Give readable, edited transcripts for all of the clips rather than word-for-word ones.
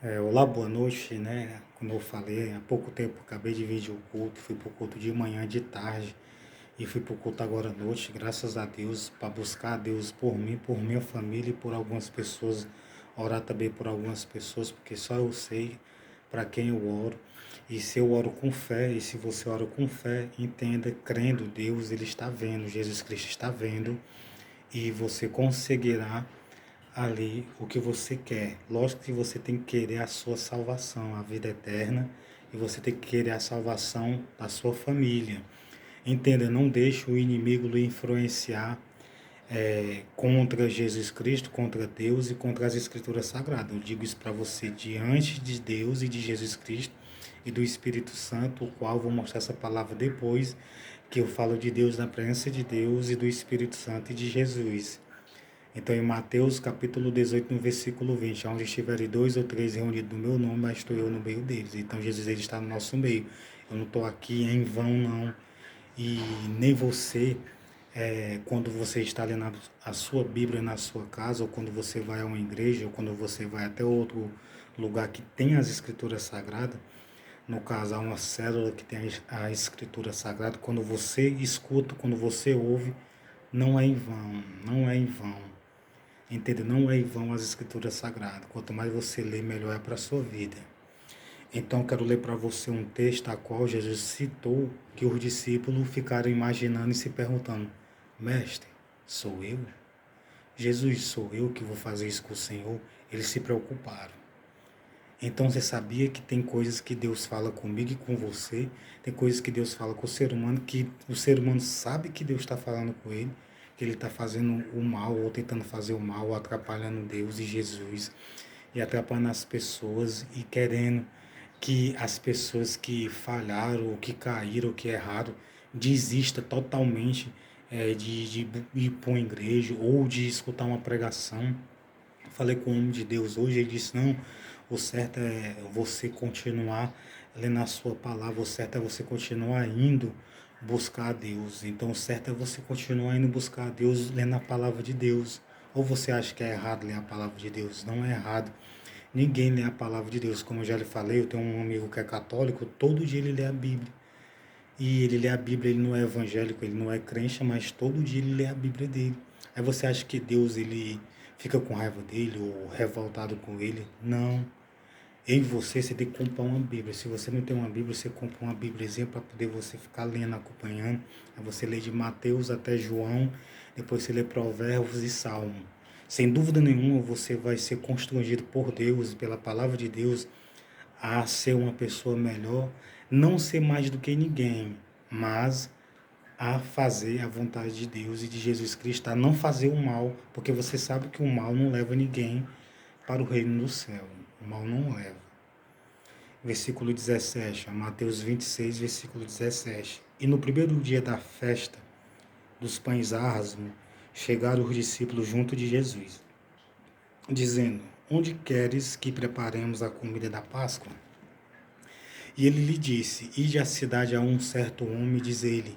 Olá, boa noite, né? Como eu falei, há pouco tempo acabei de vir de um culto, fui para o culto de manhã, de tarde e fui para o culto agora à noite, graças a Deus, para buscar a Deus por mim, por minha família e por algumas pessoas, orar também por algumas pessoas, porque só eu sei para quem eu oro. E se eu oro com fé, e se você ora com fé, entenda, crendo, Deus, Ele está vendo, Jesus Cristo está vendo, e você conseguirá ali o que você quer. Lógico que você tem que querer a sua salvação, a vida eterna, e você tem que querer a salvação da sua família. Entenda, não deixe o inimigo lhe influenciar contra Jesus Cristo, contra Deus e contra as Escrituras Sagradas. Eu digo isso para você diante de Deus e de Jesus Cristo e do Espírito Santo, o qual vou mostrar essa palavra depois, que eu falo de Deus na presença de Deus e do Espírito Santo e de Jesus. Então, em Mateus capítulo 18, no versículo 20, onde estiverem dois ou três reunidos no meu nome, mas estou eu no meio deles. Então, Jesus ele está no nosso meio. Eu não estou aqui em vão, não. E nem você, quando você está lendo a sua Bíblia na sua casa, ou quando você vai a uma igreja, ou quando você vai até outro lugar que tem as Escrituras Sagradas, no caso, há uma célula que tem a Escritura Sagrada, quando você escuta, quando você ouve, não é em vão, não é em vão. Entende? Não é em vão as escrituras sagradas. Quanto mais você lê, melhor é para a sua vida. Então, quero ler para você um texto a qual Jesus citou que os discípulos ficaram imaginando e se perguntando: Mestre, sou eu? Jesus, sou eu que vou fazer isso com o Senhor? Eles se preocuparam. Então, você sabia que tem coisas que Deus fala comigo e com você, tem coisas que Deus fala com o ser humano, que o ser humano sabe que Deus está falando com ele, que ele está fazendo o mal, ou tentando fazer o mal, ou atrapalhando Deus e Jesus, e atrapalhando as pessoas, e querendo que as pessoas que falharam, ou que caíram, ou que erraram, desista totalmente de ir para uma igreja, ou de escutar uma pregação. Falei com o homem de Deus hoje, ele disse, não, o certo é você continuar lendo a sua palavra, o certo é você continuar indo buscar a Deus. Então o certo é você continuar indo buscar a Deus lendo a palavra de Deus. Ou você acha que é errado ler a palavra de Deus? Não é errado. Ninguém lê a palavra de Deus. Como eu já lhe falei, eu tenho um amigo que é católico, todo dia ele lê a Bíblia. E ele lê a Bíblia, ele não é evangélico, ele não é crente, mas todo dia ele lê a Bíblia dele. Aí você acha que Deus ele fica com raiva dele ou revoltado com ele? Não. Eu e você tem que comprar uma Bíblia. Se você não tem uma Bíblia, você compra uma Bíbliazinha para poder você ficar lendo, acompanhando. Aí você lê de Mateus até João, depois você lê Provérbios e Salmo. Sem dúvida nenhuma, você vai ser constrangido por Deus, pela palavra de Deus, a ser uma pessoa melhor, não ser mais do que ninguém, mas a fazer a vontade de Deus e de Jesus Cristo, a não fazer o mal, porque você sabe que o mal não leva ninguém para o reino do céu. O mal não leva. Versículo 17, Mateus 26, versículo 17. E no primeiro dia da festa dos pães asmos, chegaram os discípulos junto de Jesus, dizendo, onde queres que preparemos a comida da Páscoa? E ele lhe disse, ide à cidade a um certo homem, diz ele,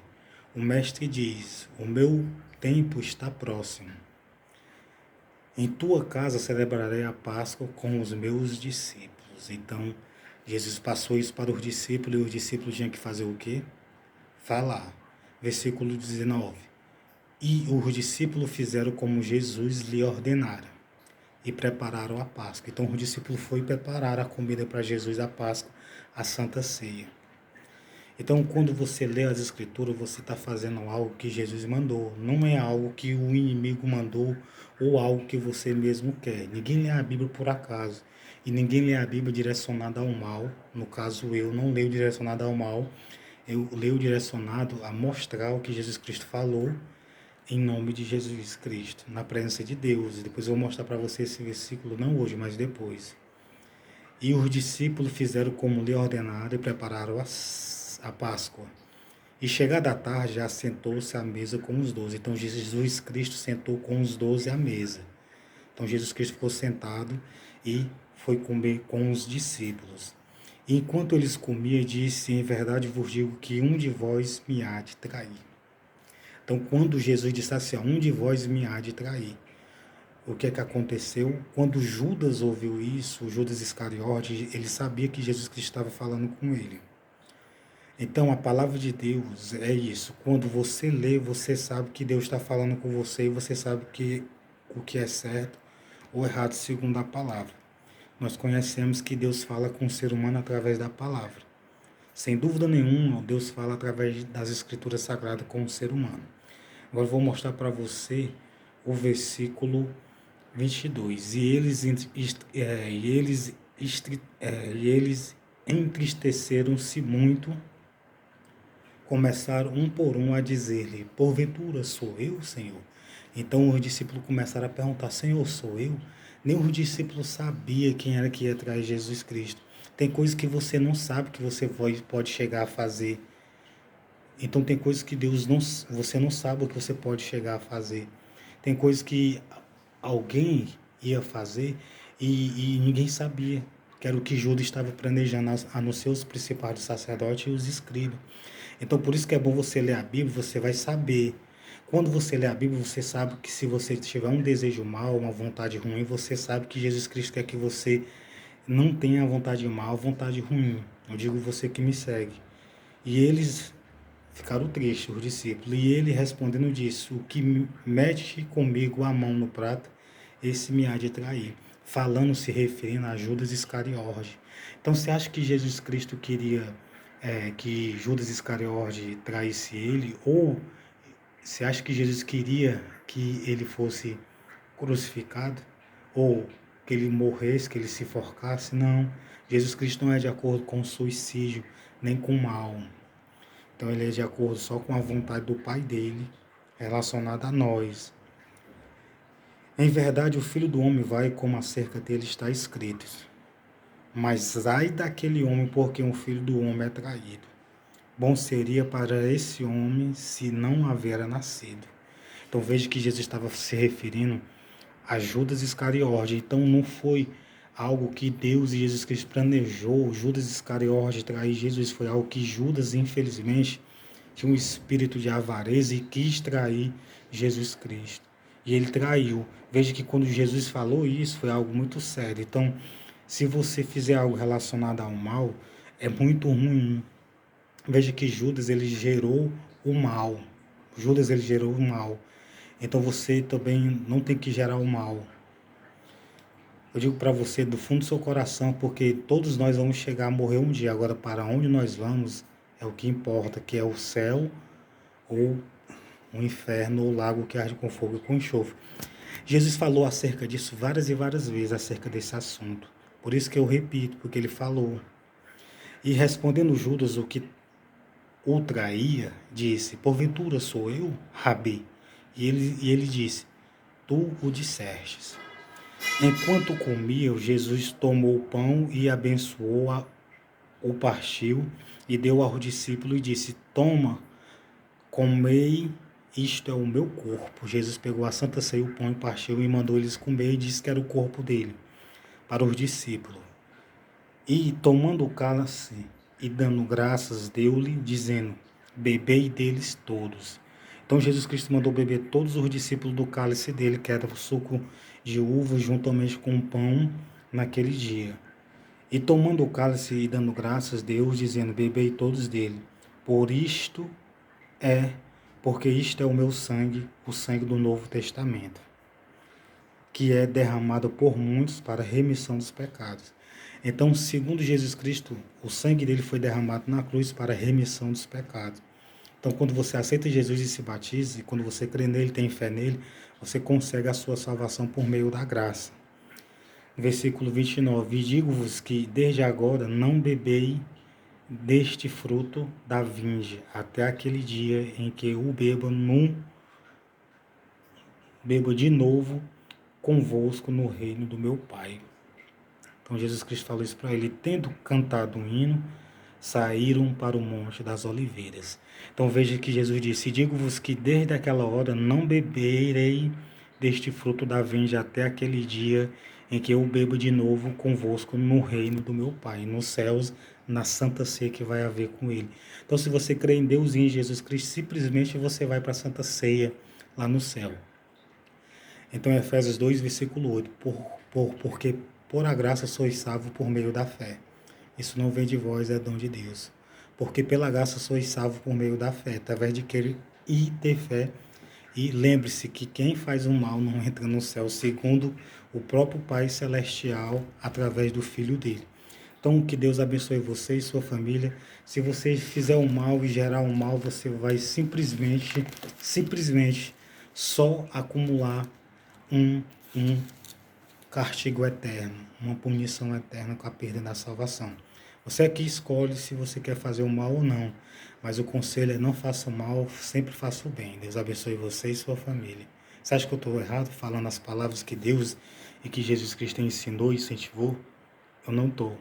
o mestre diz, o meu tempo está próximo. Em tua casa celebrarei a Páscoa com os meus discípulos. Então, Jesus passou isso para os discípulos e os discípulos tinham que fazer o quê? Falar. Versículo 19. E os discípulos fizeram como Jesus lhe ordenara e prepararam a Páscoa. Então, os discípulos foram preparar a comida para Jesus, a Páscoa, a Santa Ceia. Então, quando você lê as Escrituras, você está fazendo algo que Jesus mandou. Não é algo que o inimigo mandou ou algo que você mesmo quer. Ninguém lê a Bíblia por acaso. E ninguém lê a Bíblia direcionada ao mal. No caso, eu não leio direcionado ao mal. Eu leio direcionado a mostrar o que Jesus Cristo falou em nome de Jesus Cristo, na presença de Deus. E depois eu vou mostrar para você esse versículo, não hoje, mas depois. E os discípulos fizeram como lhe ordenaram e prepararam a Páscoa. E chegada a tarde, assentou-se à mesa com os 12. Então Jesus Cristo sentou com os 12 à mesa. Então Jesus Cristo ficou sentado e foi comer com os discípulos. E enquanto eles comiam, disse, em verdade vos digo que um de vós me há de trair. Então quando Jesus disse assim, um de vós me há de trair, o que é que aconteceu? Quando Judas ouviu isso, Judas Iscariote, ele sabia que Jesus Cristo estava falando com ele. Então, a palavra de Deus é isso. Quando você lê, você sabe que Deus está falando com você e você sabe que o que é certo ou errado segundo a palavra. Nós conhecemos que Deus fala com o ser humano através da palavra. Sem dúvida nenhuma, Deus fala através das escrituras sagradas com o ser humano. Agora eu vou mostrar para você o versículo 22. E eles entristeceram-se muito, começaram um por um a dizer-lhe: porventura sou eu, Senhor? Então os discípulos começaram a perguntar: Senhor, sou eu? Nem os discípulos sabiam quem era que ia trazer Jesus Cristo. Tem coisas que você não sabe que você pode chegar a fazer. Então tem coisas que você não sabe o que você pode chegar a fazer. Tem coisas que alguém ia fazer e ninguém sabia, que era o que Judas estava planejando, a não ser os principais sacerdotes e os escribas. Então por isso que é bom você ler a Bíblia, você vai saber. Quando você lê a Bíblia, você sabe que se você tiver um desejo mau, uma vontade ruim, você sabe que Jesus Cristo quer que você não tenha a vontade má, a vontade ruim. Eu digo você que me segue. E eles ficaram tristes, os discípulos. E ele respondendo disse: o que mete comigo a mão no prato, esse me há de trair. Falando, se referindo a Judas Iscariote. Então você acha que Jesus Cristo queria que Judas Iscariote traísse ele? Ou você acha que Jesus queria que ele fosse crucificado? Ou que ele morresse, que ele se enforcasse? Não. Jesus Cristo não é de acordo com o suicídio, nem com o mal. Então ele é de acordo só com a vontade do Pai dele, relacionada a nós. Em verdade, o Filho do Homem vai como acerca dele está escrito. Mas ai daquele homem por quem o Filho do Homem é traído. Bom seria para esse homem se não haver nascido. Então veja que Jesus estava se referindo a Judas Iscariote. Então não foi algo que Deus e Jesus Cristo planejou, Judas Iscariote trair Jesus. Foi algo que Judas, infelizmente, tinha um espírito de avareza e quis trair Jesus Cristo. E ele traiu. Veja que quando Jesus falou isso, foi algo muito sério. Então, se você fizer algo relacionado ao mal, é muito ruim. Veja que Judas, ele gerou o mal. Judas, ele gerou o mal. Então você também não tem que gerar o mal. Eu digo para você do fundo do seu coração, porque todos nós vamos chegar a morrer um dia. Agora, para onde nós vamos é o que importa, que é o céu ou o inferno, ou o lago que arde com fogo e com enxofre. Jesus falou acerca disso várias e várias vezes, acerca desse assunto. Por isso que eu repito, porque ele falou. E respondendo Judas, o que o traía, disse: porventura sou eu, Rabi? E ele disse: tu o dissestes. Enquanto comiam, Jesus tomou o pão e abençoou, o partiu e deu aos discípulos e disse: toma, comei, isto é o meu corpo. Jesus pegou a Santa Ceia, o pão e partiu e mandou eles comer e disse que era o corpo dele, para os discípulos. E tomando o cálice e dando graças, deu-lhe, dizendo: bebei deles todos. Então Jesus Cristo mandou beber todos os discípulos do cálice dele, que era o suco de uva, juntamente com o pão, naquele dia. E tomando o cálice e dando graças, deu, dizendo: bebei todos dele. Por isto porque isto é o meu sangue, o sangue do Novo Testamento, que é derramado por muitos para a remissão dos pecados. Então, segundo Jesus Cristo, o sangue dele foi derramado na cruz para a remissão dos pecados. Então, quando você aceita Jesus e se batiza, e quando você crê nele, tem fé nele, você consegue a sua salvação por meio da graça. Versículo 29. E digo-vos que desde agora não bebei deste fruto da vinha, até aquele dia em que o beba de novo convosco no reino do meu Pai. Então Jesus Cristo falou isso para ele. Tendo cantado um hino, saíram para o Monte das Oliveiras. Então veja que Jesus disse: digo-vos que desde aquela hora não beberei deste fruto da vinha até aquele dia em que eu bebo de novo convosco no reino do meu Pai, nos céus, na santa ceia que vai haver com ele. Então, se você crê em Deus e em Jesus Cristo, simplesmente você vai para a santa ceia lá no céu. Então, Efésios 2, versículo 8, porque por a graça sois salvos por meio da fé. Isso não vem de vós, é dom de Deus. Porque pela graça sois salvos por meio da fé, através de querer e ter fé. E lembre-se que quem faz o mal não entra no céu, segundo o próprio Pai Celestial, através do Filho dele. Então, que Deus abençoe você e sua família. Se você fizer o mal e gerar o mal, você vai simplesmente só acumular um castigo eterno, uma punição eterna com a perda da salvação. Você é que escolhe se você quer fazer o mal ou não, mas o conselho é não faça o mal, sempre faça o bem. Deus abençoe você e sua família. Você acha que eu estou errado falando as palavras que Deus e que Jesus Cristo ensinou e incentivou? Eu não estou.